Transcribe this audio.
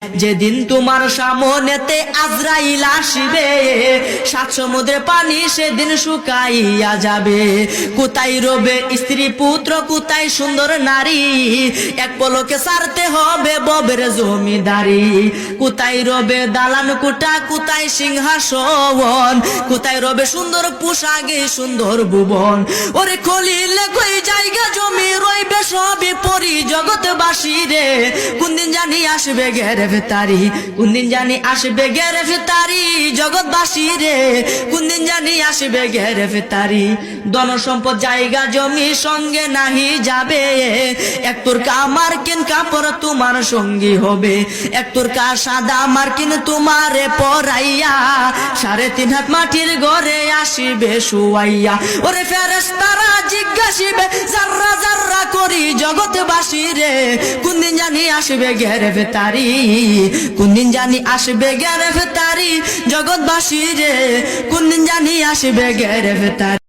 যেদিন তোমার সামনেতে আজরাইল আসবে, সাত সমুদ্রের পানি সেদিন শুকাইয়া যাবে। কোথায় রবে স্ত্রী পুত্র, কোথায় সুন্দর নারী, এক পলকে ছাড়তে হবে ববের জমিদারি। কোথায় রবে দালান কোঠা, কোথায় সিংহাসন, কোথায় রবে সুন্দর পোশাকে সুন্দর ভুবন। ওরে খলিলে কই জায়গা জমি রইবে সবই পরি জগৎবাসী রে। কোনদিন জানি আসবে গ্রেফতারি, কোনদিন জানি আসবে গ্রেফতারি জগৎবাসী রে। কোনদিন জানি আসবে গ্রেফতারি। ধন সম্পদ জায়গা জমি সঙ্গে নাহি যাবে, এক তোরকা মার্কিন কাপড় তোমার সঙ্গী হবে। এক তোরকা সাদা মার্কিন তোমারে পরাইয়া, 3.5 হাত মাটির ঘরে আসিবে শুয়াইয়া। ওরে ফেরেশতারা জিজ্ঞাসিবে জাররা জাররা করি জগৎবাসী রে। কোনদিন জানি আসবে গ্রেফতারি, কোনদিন জানি আসবে গ্রেফতারি জগৎবাসী রে। কোনদিন জানি আসবে গ্রেফতারি।